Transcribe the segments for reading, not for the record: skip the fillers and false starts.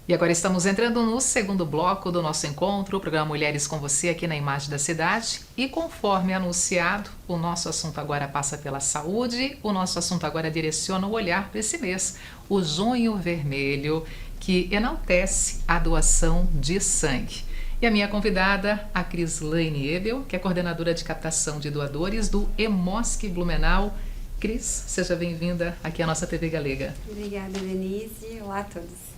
E agora estamos entrando no segundo bloco do nosso encontro, o programa Mulheres com Você aqui na Imagem da Cidade. E conforme anunciado, o nosso assunto agora passa pela saúde, o nosso assunto agora direciona o olhar para esse mês, o Junho Vermelho, que enaltece a doação de sangue. E a minha convidada, a Crislaine Ebel, que é coordenadora de captação de doadores do EMOSC Blumenau. Cris, seja bem-vinda aqui à nossa TV Galega. Obrigada, Denise. Olá a todos.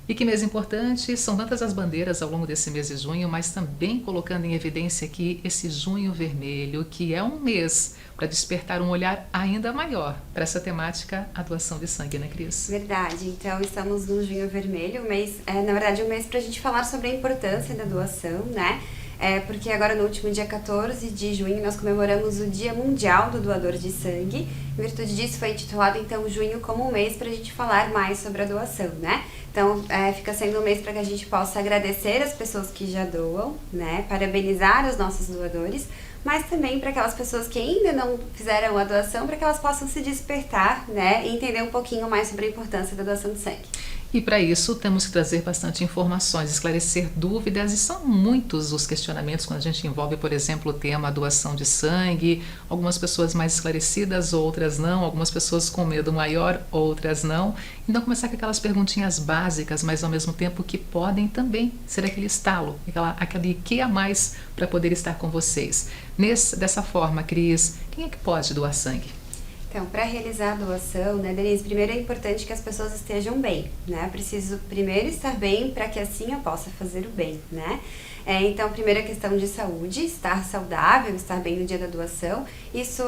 E que mês importante, são tantas as bandeiras ao longo desse mês de junho, mas também colocando em evidência aqui esse junho vermelho, que é um mês para despertar um olhar ainda maior para essa temática, a doação de sangue, né, Cris? Verdade, então estamos no junho vermelho, na verdade um mês para a gente falar sobre a importância da doação, né? Porque agora no último dia 14 de junho nós comemoramos o Dia Mundial do Doador de Sangue. Em virtude disso foi intitulado então junho como um mês para a gente falar mais sobre a doação, né? Então fica sendo um mês para que a gente possa agradecer as pessoas que já doam, né? Parabenizar os nossos doadores, mas também para aquelas pessoas que ainda não fizeram a doação, para que elas possam se despertar, né? E entender um pouquinho mais sobre a importância da doação de sangue. E para isso temos que trazer bastante informações, esclarecer dúvidas, e são muitos os questionamentos quando a gente envolve, por exemplo, o tema doação de sangue. Algumas pessoas mais esclarecidas, outras não, algumas pessoas com medo maior, outras não. Então começar com aquelas perguntinhas básicas, mas ao mesmo tempo que podem também ser aquele estalo, aquele que a mais para poder estar com vocês. Dessa forma, Cris, quem é que pode doar sangue? Então, para realizar a doação, né, Denise, primeiro é importante que as pessoas estejam bem, né? Preciso primeiro estar bem para que assim eu possa fazer o bem, né? Então, primeiro a questão de saúde, estar saudável, estar bem no dia da doação. Isso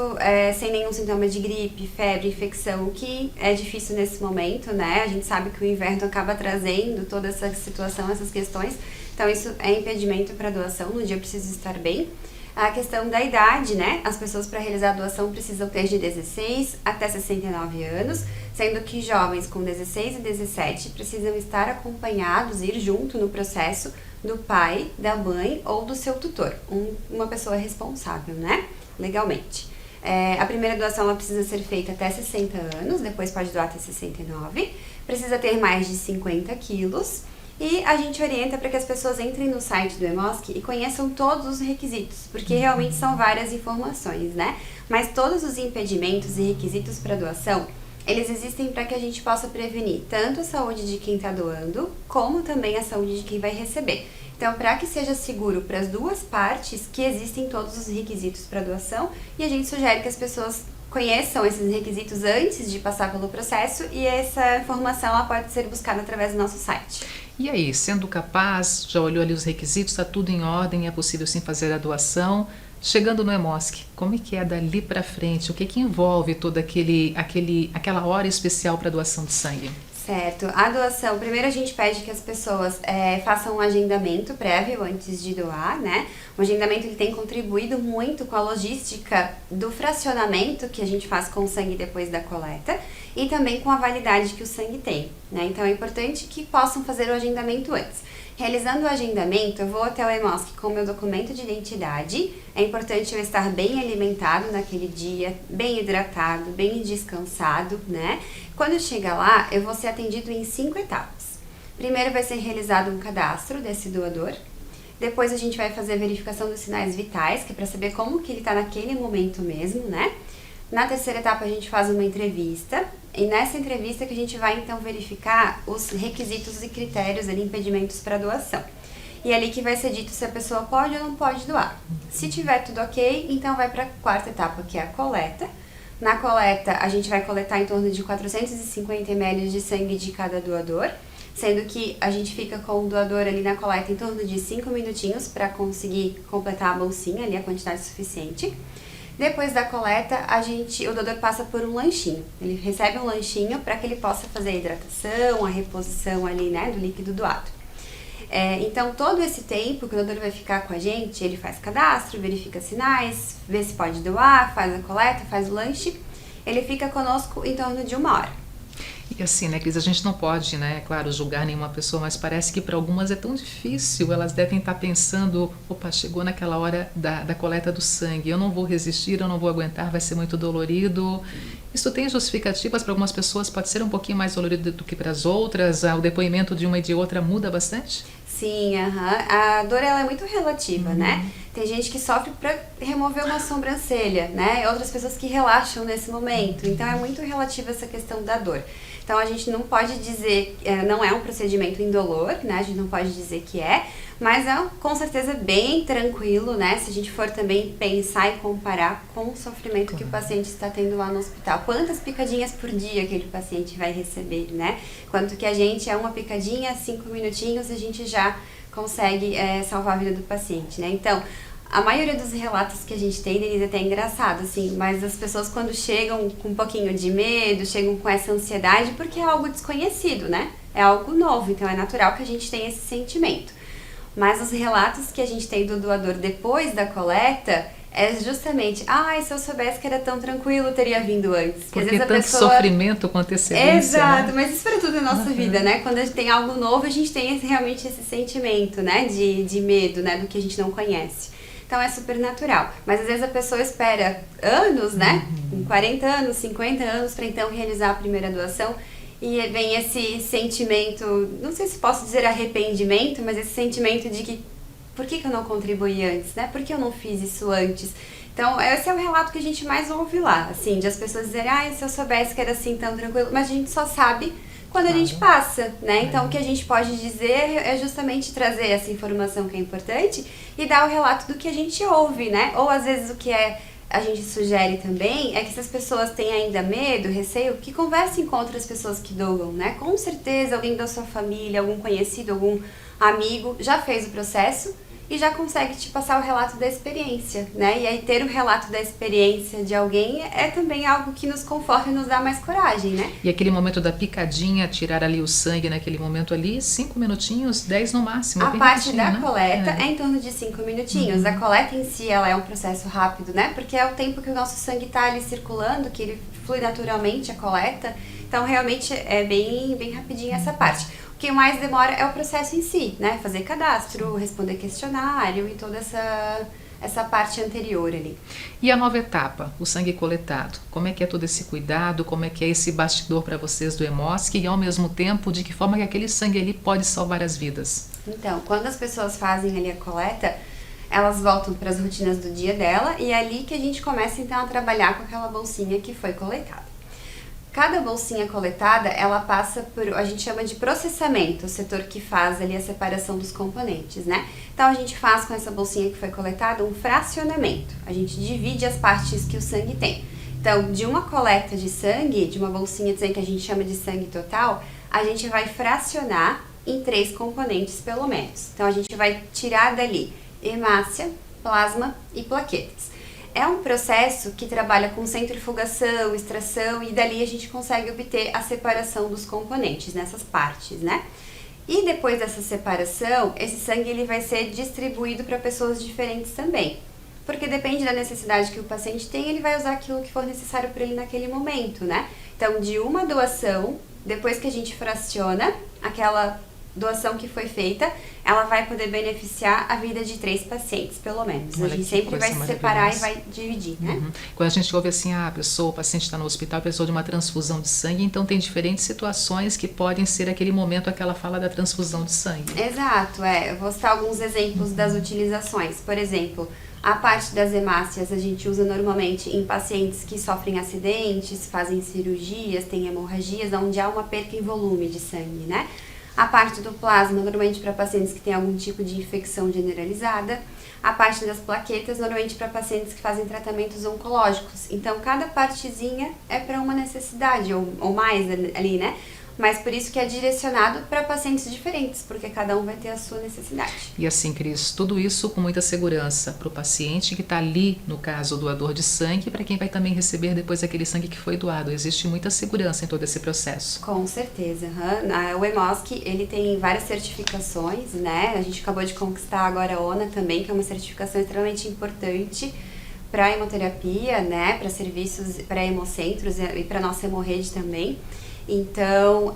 sem nenhum sintoma de gripe, febre, infecção, que é difícil nesse momento, né? A gente sabe que o inverno acaba trazendo toda essa situação, essas questões. Então, isso é impedimento para a doação, no dia eu preciso estar bem. A questão da idade, né? As pessoas para realizar a doação precisam ter de 16 até 69 anos, sendo que jovens com 16 e 17 precisam estar acompanhados, ir junto no processo do pai, da mãe ou do seu tutor, uma pessoa responsável, né? Legalmente. A primeira doação ela precisa ser feita até 60 anos, depois pode doar até 69, precisa ter mais de 50 quilos. E a gente orienta para que as pessoas entrem no site do EMOSC e conheçam todos os requisitos, porque realmente são várias informações, né? Mas todos os impedimentos e requisitos para doação, eles existem para que a gente possa prevenir tanto a saúde de quem está doando, como também a saúde de quem vai receber. Então, para que seja seguro para as duas partes, que existem todos os requisitos para doação, e a gente sugere que as pessoas conheçam esses requisitos antes de passar pelo processo, e essa informação ela pode ser buscada através do nosso site. E aí, sendo capaz, já olhou ali os requisitos, está tudo em ordem, é possível sim fazer a doação. Chegando no EMOSC, como é que é dali para frente? O que que envolve toda aquela hora especial para doação de sangue? Certo. A doação, primeiro a gente pede que as pessoas façam um agendamento prévio antes de doar, né? O agendamento ele tem contribuído muito com a logística do fracionamento que a gente faz com o sangue depois da coleta e também com a validade que o sangue tem, né? Então é importante que possam fazer o agendamento antes. Realizando o agendamento, eu vou até o EMOSC com o meu documento de identidade. É importante eu estar bem alimentado naquele dia, bem hidratado, bem descansado, né? Quando eu chegar lá, eu vou ser atendido em 5 etapas. Primeiro vai ser realizado um cadastro desse doador. Depois a gente vai fazer a verificação dos sinais vitais, que é para saber como que ele está naquele momento mesmo, né? Na terceira etapa a gente faz uma entrevista, e nessa entrevista que a gente vai então verificar os requisitos e critérios ali, impedimentos para doação. E é ali que vai ser dito se a pessoa pode ou não pode doar. Se tiver tudo ok, então vai para a quarta etapa, que é a coleta. Na coleta a gente vai coletar em torno de 450 ml de sangue de cada doador, sendo que a gente fica com o doador ali na coleta em torno de 5 minutinhos para conseguir completar a bolsinha ali, a quantidade suficiente. Depois da coleta, o doador passa por um lanchinho. Ele recebe um lanchinho para que ele possa fazer a hidratação, a reposição ali, né, do líquido doado. Então, todo esse tempo que o doador vai ficar com a gente, ele faz cadastro, verifica sinais, vê se pode doar, faz a coleta, faz o lanche. Ele fica conosco em torno de 1 hora. E assim, né, Cris, a gente não pode, né, claro, julgar nenhuma pessoa, mas parece que para algumas é tão difícil, elas devem estar pensando, opa, chegou naquela hora da coleta do sangue, eu não vou resistir, eu não vou aguentar, vai ser muito dolorido. Isso tem justificativas para algumas pessoas, pode ser um pouquinho mais dolorido do que para as outras, o depoimento de uma e de outra muda bastante? Sim, a dor ela é muito relativa, né? Tem gente que sofre para remover uma sobrancelha, né? Outras pessoas que relaxam nesse momento. Então é muito relativa essa questão da dor. Então a gente não pode dizer, não é um procedimento indolor, né? A gente não pode dizer que é, mas é com certeza bem tranquilo, né? Se a gente for também pensar e comparar com o sofrimento que o paciente está tendo lá no hospital. Quantas picadinhas por dia aquele paciente vai receber, né? Quanto que a gente é uma picadinha, 5 minutinhos, a gente já consegue salvar a vida do paciente, né? Então, a maioria dos relatos que a gente tem, Denise, é até engraçado, assim, mas as pessoas quando chegam com um pouquinho de medo, chegam com essa ansiedade, porque é algo desconhecido, né? É algo novo, então é natural que a gente tenha esse sentimento. Mas os relatos que a gente tem do doador depois da coleta é justamente, se eu soubesse que era tão tranquilo, eu teria vindo antes. Porque às vezes tanto sofrimento com antecedência. Exato, né? mas isso para tudo na nossa vida, né? Quando a gente tem algo novo, a gente tem realmente esse sentimento, né? De medo, né? Do que a gente não conhece. Então é super natural. Mas às vezes a pessoa espera anos, né? 40 anos, 50 anos para então realizar a primeira doação. E vem esse sentimento, não sei se posso dizer arrependimento, mas esse sentimento de que por que eu não contribuí antes, né? Por que eu não fiz isso antes? Então, esse é o relato que a gente mais ouve lá, assim, de as pessoas dizerem, se eu soubesse que era assim tão tranquilo, mas a gente só sabe quando a gente passa, né? Então, o que a gente pode dizer é justamente trazer essa informação que é importante e dar o relato do que a gente ouve, né? Ou, às vezes, o que a gente sugere também é que se as pessoas têm ainda medo, receio, que conversem com outras pessoas que doam, né? Com certeza, alguém da sua família, algum conhecido, algum amigo já fez o processo e já consegue te passar o relato da experiência, né? E aí ter o relato da experiência de alguém é também algo que nos conforta e nos dá mais coragem, né? E aquele momento da picadinha, tirar ali o sangue naquele momento ali, 5 minutinhos, 10 no máximo. A parte da né? coleta é em torno de 5 minutinhos. A coleta em si, ela é um processo rápido, né? Porque é o tempo que o nosso sangue está ali circulando, que ele flui naturalmente a coleta. Então, realmente, é bem rapidinho essa parte. O que mais demora é o processo em si, né? Fazer cadastro, responder questionário e toda essa parte anterior ali. E a nova etapa, o sangue coletado? Como é que é todo esse cuidado? Como é que é esse bastidor para vocês do Hemosk? E ao mesmo tempo, de que forma que aquele sangue ali pode salvar as vidas? Então, quando as pessoas fazem ali a coleta, elas voltam para as rotinas do dia dela e é ali que a gente começa então a trabalhar com aquela bolsinha que foi coletada. Cada bolsinha coletada, ela passa por, a gente chama de processamento, o setor que faz ali a separação dos componentes, né? Então, a gente faz com essa bolsinha que foi coletada um fracionamento. A gente divide as partes que o sangue tem. Então, de uma coleta de sangue, de uma bolsinha de sangue que a gente chama de sangue total, a gente vai fracionar em 3 componentes, pelo menos. Então, a gente vai tirar dali hemácia, plasma e plaquetas. É um processo que trabalha com centrifugação, extração e dali a gente consegue obter a separação dos componentes nessas partes, né? E depois dessa separação, esse sangue ele vai ser distribuído para pessoas diferentes também. Porque depende da necessidade que o paciente tem, ele vai usar aquilo que for necessário para ele naquele momento, né? Então, de uma doação, depois que a gente fraciona aquela doação que foi feita, ela vai poder beneficiar a vida de 3 pacientes, pelo menos. Olha, a gente sempre vai se separar e vai dividir, né? Quando a gente ouve assim, o paciente está no hospital, precisou de uma transfusão de sangue, então tem diferentes situações que podem ser aquele momento, aquela fala da transfusão de sangue. Exato, eu vou citar alguns exemplos das utilizações. Por exemplo, a parte das hemácias a gente usa normalmente em pacientes que sofrem acidentes, fazem cirurgias, têm hemorragias, onde há uma perca em volume de sangue, né? A parte do plasma, normalmente para pacientes que têm algum tipo de infecção generalizada. A parte das plaquetas, normalmente para pacientes que fazem tratamentos oncológicos. Então, cada partezinha é para uma necessidade, ou mais ali, né? Mas por isso que é direcionado para pacientes diferentes, porque cada um vai ter a sua necessidade. E assim, Cris, tudo isso com muita segurança para o paciente que está ali, no caso, o doador de sangue, e para quem vai também receber depois aquele sangue que foi doado. Existe muita segurança em todo esse processo. Com certeza. O Hemosk, ele tem várias certificações, né? A gente acabou de conquistar agora a ONA também, que é uma certificação extremamente importante para hemoterapia, né? Para serviços, para hemocentros e para nossa hemorrede também. Então,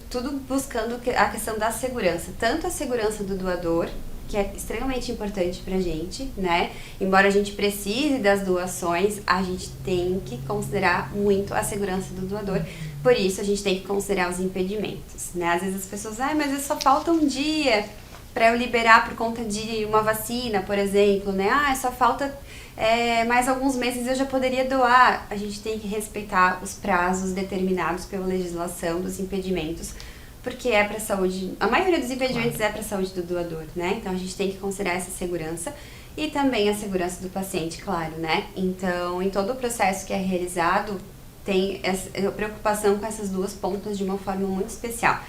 tudo buscando a questão da segurança, tanto a segurança do doador, que é extremamente importante pra gente, né? Embora a gente precise das doações, a gente tem que considerar muito a segurança do doador. Por isso, a gente tem que considerar os impedimentos, né? Às vezes as pessoas, mas só falta um dia para eu liberar por conta de uma vacina, por exemplo, né? Só falta mais alguns meses eu já poderia doar. A gente tem que respeitar os prazos determinados pela legislação dos impedimentos, porque é para a saúde, a maioria dos impedimentos é para a saúde do doador, né? Então a gente tem que considerar essa segurança e também a segurança do paciente, claro, né? Então, em todo o processo que é realizado, tem essa preocupação com essas duas pontas de uma forma muito especial.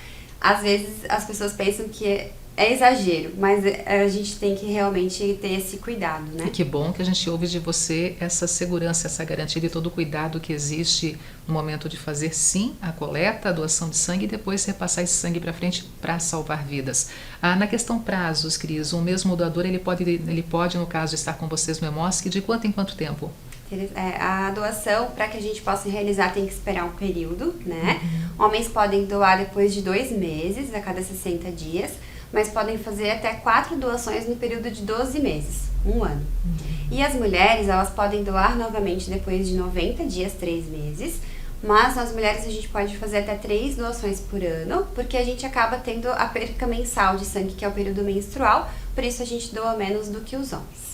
Às vezes as pessoas pensam que é exagero, mas a gente tem que realmente ter esse cuidado, né? E que bom que a gente ouve de você essa segurança, essa garantia de todo o cuidado que existe no momento de fazer, sim, a coleta, a doação de sangue e depois repassar esse sangue para frente para salvar vidas. Na questão prazos, Cris, o mesmo doador, ele pode, no caso, estar com vocês no EMOSC de quanto em quanto tempo? A doação, para que a gente possa realizar, tem que esperar um período, né? Homens podem doar depois de 2 meses, a cada 60 dias, mas podem fazer até 4 doações no período de 12 meses, 1 ano. E as mulheres, elas podem doar novamente depois de 90 dias, 3 meses, mas nas mulheres a gente pode fazer até 3 doações por ano, porque a gente acaba tendo a perca mensal de sangue, que é o período menstrual, por isso a gente doa menos do que os homens.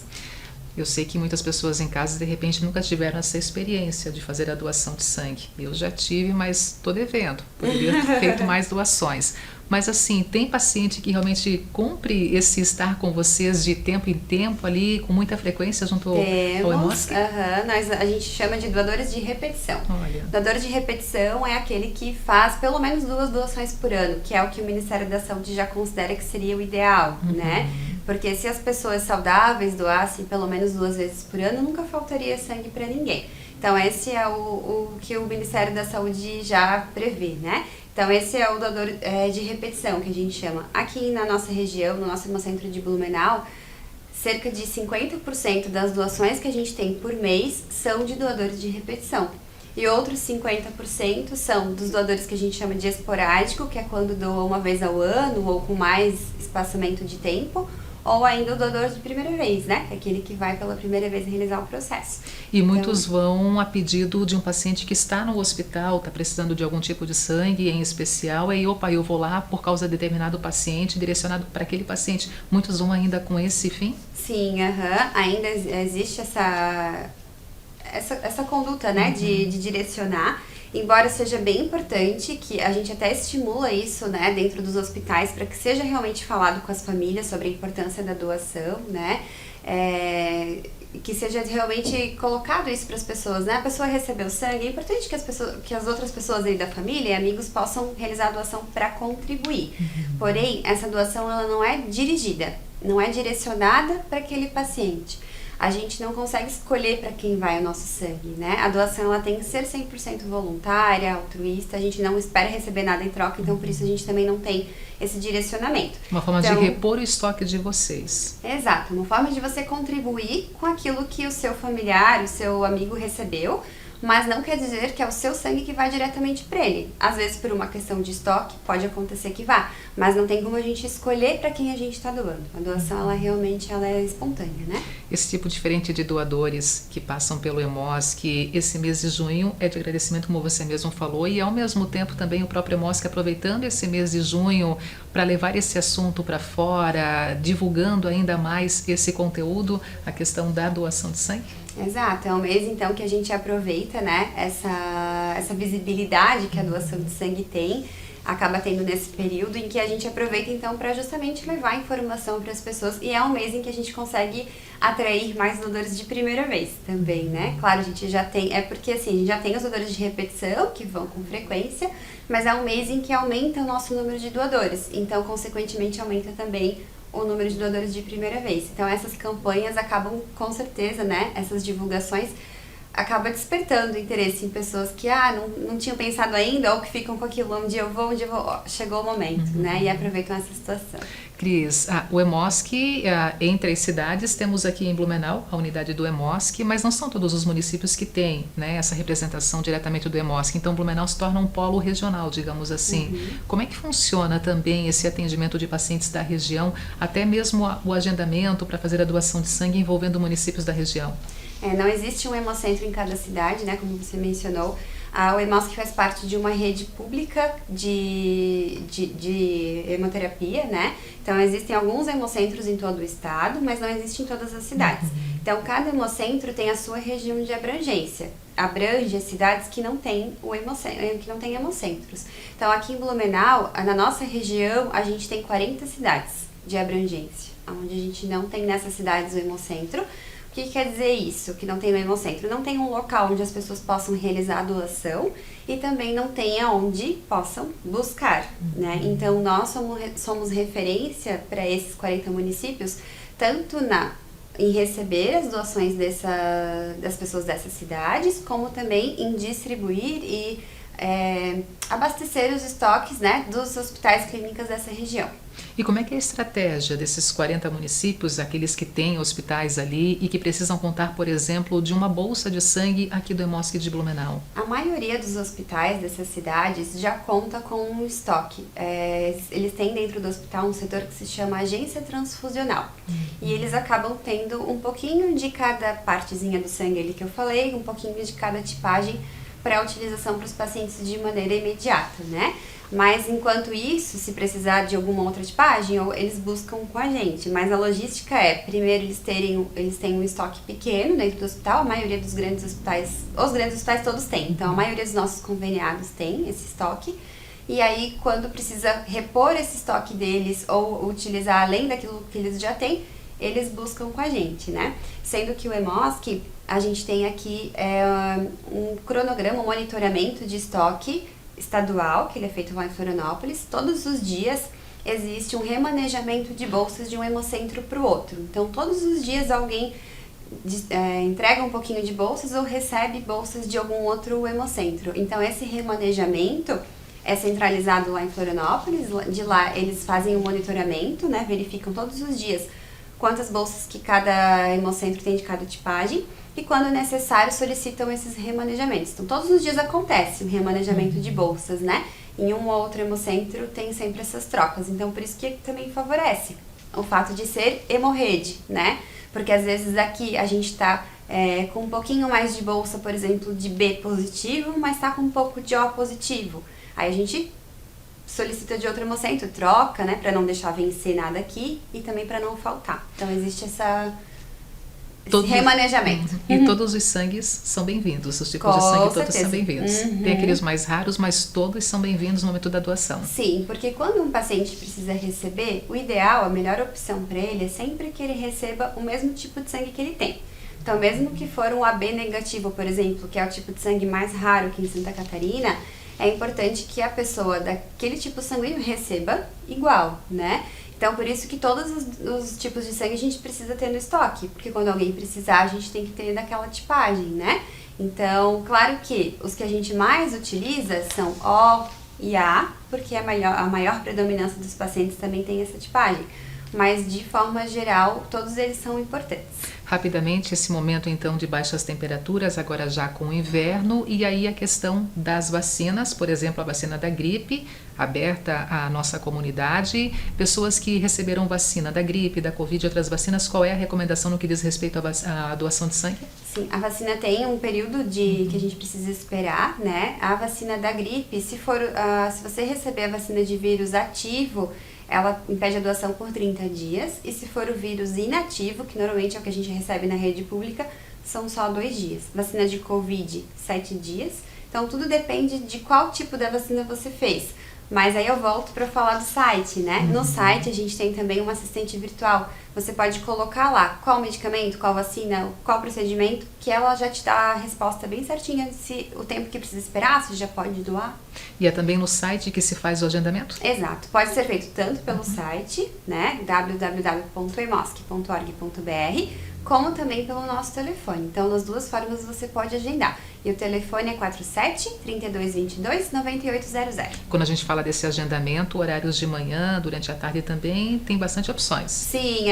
Eu sei que muitas pessoas em casa, de repente, nunca tiveram essa experiência de fazer a doação de sangue. Eu já tive, mas estou devendo. Poderia ter feito mais doações. Mas assim, tem paciente que realmente cumpre esse estar com vocês de tempo em tempo ali, com muita frequência junto ao EMOSC? A gente chama de doadores de repetição. Olha. Doador de repetição é aquele que faz pelo menos 2 doações por ano, que é o que o Ministério da Saúde já considera que seria o ideal, né? Porque se as pessoas saudáveis doassem pelo menos 2 vezes por ano, nunca faltaria sangue para ninguém. Então, esse é o que o Ministério da Saúde já prevê, né? Então, esse é o doador de repetição, que a gente chama. Aqui na nossa região, no nosso Hemocentro de Blumenau, cerca de 50% das doações que a gente tem por mês são de doadores de repetição. E outros 50% são dos doadores que a gente chama de esporádico, que é quando doa uma vez ao ano ou com mais espaçamento de tempo, ou ainda o doador de primeira vez, né? Aquele que vai pela primeira vez realizar o processo. E muitos vão a pedido de um paciente que está no hospital, está precisando de algum tipo de sangue em especial, aí, eu vou lá por causa de determinado paciente, direcionado para aquele paciente. Muitos vão ainda com esse fim? Sim, ainda existe essa conduta, né, de direcionar. Embora seja bem importante, que a gente até estimula isso, né, dentro dos hospitais, para que seja realmente falado com as famílias sobre a importância da doação, né, que seja realmente colocado isso para as pessoas, né, a pessoa recebeu sangue, é importante que as outras pessoas aí da família e amigos possam realizar a doação para contribuir. Porém, essa doação, ela não é dirigida, não é direcionada para aquele paciente. A gente não consegue escolher para quem vai o nosso sangue, né? A doação, ela tem que ser 100% voluntária, altruísta, a gente não espera receber nada em troca, então por isso a gente também não tem esse direcionamento. Uma forma de repor o estoque de vocês. Exato, uma forma de você contribuir com aquilo que o seu familiar, o seu amigo recebeu, mas não quer dizer que é o seu sangue que vai diretamente para ele. Às vezes, por uma questão de estoque, pode acontecer que vá, mas não tem como a gente escolher para quem a gente está doando. A doação, ela realmente é espontânea, né? Esse tipo diferente de doadores que passam pelo EMOSC, esse mês de junho é de agradecimento, como você mesmo falou, e ao mesmo tempo também o próprio EMOSC aproveitando esse mês de junho para levar esse assunto para fora, divulgando ainda mais esse conteúdo, a questão da doação de sangue. Exato, é um mês então que a gente aproveita, né, essa visibilidade que a doação de sangue tem, acaba tendo nesse período em que a gente aproveita então para justamente levar informação para as pessoas, e é um mês em que a gente consegue atrair mais doadores de primeira vez também, né? Claro, a gente já tem, porque assim, a gente já tem os doadores de repetição que vão com frequência, mas é um mês em que aumenta o nosso número de doadores, então consequentemente aumenta também o número de doadores de primeira vez. Então essas campanhas acabam com certeza, né, essas divulgações, acaba despertando interesse em pessoas que não tinham pensado ainda, ou que ficam com aquilo, onde eu vou, chegou o momento, né? E aproveitam essa situação. Cris, o EMOSC, entre as cidades, temos aqui em Blumenau a unidade do EMOSC, mas não são todos os municípios que têm, né, essa representação diretamente do EMOSC, então Blumenau se torna um polo regional, digamos assim. Como é que funciona também esse atendimento de pacientes da região, até mesmo o agendamento para fazer a doação de sangue envolvendo municípios da região? Não existe um hemocentro em cada cidade, né, como você mencionou. O EMOSC faz parte de uma rede pública de hemoterapia, né? Então, existem alguns hemocentros em todo o estado, mas não existem em todas as cidades. Então, cada hemocentro tem a sua região de abrangência. Abrange as cidades que não têm hemocentros. Então, aqui em Blumenau, na nossa região, a gente tem 40 cidades de abrangência, onde a gente não tem nessas cidades o hemocentro. O que quer dizer isso, que não tem o hemocentro? Não tem um local onde as pessoas possam realizar a doação e também não tem aonde possam buscar, né? Então, nós somos referência para esses 40 municípios, tanto em receber as doações das pessoas dessas cidades, como também em distribuir e abastecer os estoques, né, dos hospitais e clínicas dessa região. E como é que é a estratégia desses 40 municípios, aqueles que têm hospitais ali e que precisam contar, por exemplo, de uma bolsa de sangue aqui do EMOSC de Blumenau? A maioria dos hospitais dessas cidades já conta com um estoque. Eles têm dentro do hospital um setor que se chama agência transfusional. E eles acabam tendo um pouquinho de cada partezinha do sangue ali que eu falei, um pouquinho de cada tipagem para utilização para os pacientes de maneira imediata, né? Mas enquanto isso, se precisar de alguma outra tipagem, eles buscam com a gente. Mas a logística primeiro eles têm um estoque pequeno dentro do hospital, a maioria dos grandes hospitais, os grandes hospitais todos têm, então a maioria dos nossos conveniados tem esse estoque. E aí, quando precisa repor esse estoque deles ou utilizar além daquilo que eles já têm, eles buscam com a gente, né? Sendo que o EMOSC, a gente tem aqui um cronograma, um monitoramento de estoque estadual, que ele é feito lá em Florianópolis. Todos os dias existe um remanejamento de bolsas de um hemocentro para o outro. Então, todos os dias alguém entrega um pouquinho de bolsas ou recebe bolsas de algum outro hemocentro. Então, esse remanejamento é centralizado lá em Florianópolis. De lá, eles fazem o monitoramento, né? Verificam todos os dias quantas bolsas que cada hemocentro tem de cada tipagem e, quando necessário, solicitam esses remanejamentos. Então, todos os dias acontece o remanejamento de bolsas, né? Em um ou outro hemocentro tem sempre essas trocas. Então, por isso que também favorece o fato de ser hemorrede, né? Porque, às vezes, aqui a gente está com um pouquinho mais de bolsa, por exemplo, de B positivo, mas está com um pouco de O positivo. Aí a gente solicita de outro hemocentro, troca, né, para não deixar vencer nada aqui e também para não faltar. Então existe esse remanejamento. E todos os sangues são bem-vindos, os tipos de sangue todos são bem-vindos. Tem aqueles mais raros, mas todos são bem-vindos no momento da doação. Sim, porque quando um paciente precisa receber, o ideal, a melhor opção para ele é sempre que ele receba o mesmo tipo de sangue que ele tem. Então, mesmo que for um AB negativo, por exemplo, que é o tipo de sangue mais raro aqui em Santa Catarina, é importante que a pessoa daquele tipo sanguíneo receba igual, né? Então, por isso que todos os tipos de sangue a gente precisa ter no estoque, porque quando alguém precisar, a gente tem que ter daquela tipagem, né? Então, claro que os que a gente mais utiliza são O e A, porque a maior predominância dos pacientes também tem essa tipagem. Mas, de forma geral, todos eles são importantes. Rapidamente, esse momento então de baixas temperaturas, agora já com o inverno, e aí a questão das vacinas, por exemplo, a vacina da gripe, aberta à nossa comunidade, pessoas que receberam vacina da gripe, da Covid e outras vacinas, qual é a recomendação no que diz respeito à doação de sangue? Sim, a vacina tem um período que a gente precisa esperar, né? A vacina da gripe, se você receber a vacina de vírus ativo, ela impede a doação por 30 dias, e se for o vírus inativo, que normalmente é o que a gente recebe na rede pública, são só 2 dias. Vacina de Covid, 7 dias. Então, tudo depende de qual tipo da vacina você fez. Mas aí eu volto para falar do site, né? No site a gente tem também uma assistente virtual. Você pode colocar lá qual medicamento, qual vacina, qual procedimento, que ela já te dá a resposta bem certinha se o tempo que precisa esperar, se já pode doar. E é também no site que se faz o agendamento? Exato. Pode ser feito tanto pelo site, né? www.emosc.org.br, como também pelo nosso telefone. Então, nas duas formas você pode agendar. E o telefone é 47-3222-9800. Quando a gente fala desse agendamento, horários de manhã, durante a tarde também, tem bastante opções. Sim,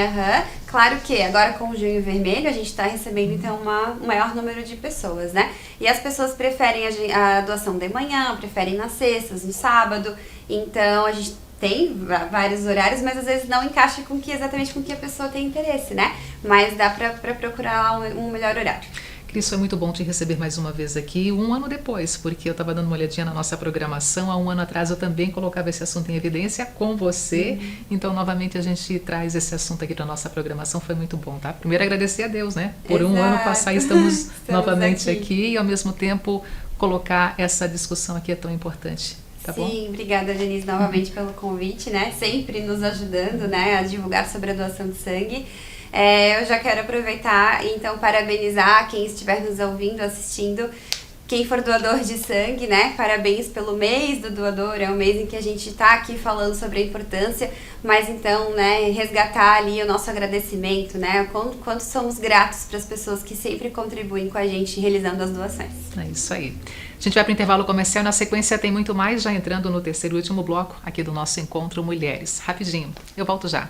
claro que agora com o Junho Vermelho a gente está recebendo então um maior número de pessoas, né? E as pessoas preferem a doação de manhã, preferem nas sextas, no sábado. Então a gente tem vários horários, mas às vezes não encaixa exatamente com que a pessoa tem interesse, né? Mas dá para procurar um melhor horário. Cris, foi muito bom te receber mais uma vez aqui, um ano depois, porque eu estava dando uma olhadinha na nossa programação. Há um ano atrás eu também colocava esse assunto em evidência com você. Então, novamente, a gente traz esse assunto aqui para a nossa programação. Foi muito bom, tá? Primeiro, agradecer a Deus, né? Por um ano passar, estamos novamente aqui e, ao mesmo tempo, colocar essa discussão aqui é tão importante. Tá bom? Sim, obrigada, Denise, novamente pelo convite, né? Sempre nos ajudando, né, a divulgar sobre a doação de sangue. Eu já quero aproveitar e então parabenizar quem estiver nos ouvindo, assistindo, quem for doador de sangue, né? Parabéns pelo mês do doador, é um mês em que a gente está aqui falando sobre a importância, mas então, né, resgatar ali o nosso agradecimento, né? Quanto somos gratos para as pessoas que sempre contribuem com a gente realizando as doações. É isso aí. A gente vai para o intervalo comercial, na sequência tem muito mais, já entrando no terceiro e último bloco aqui do nosso Encontro Mulheres. Rapidinho, eu volto já.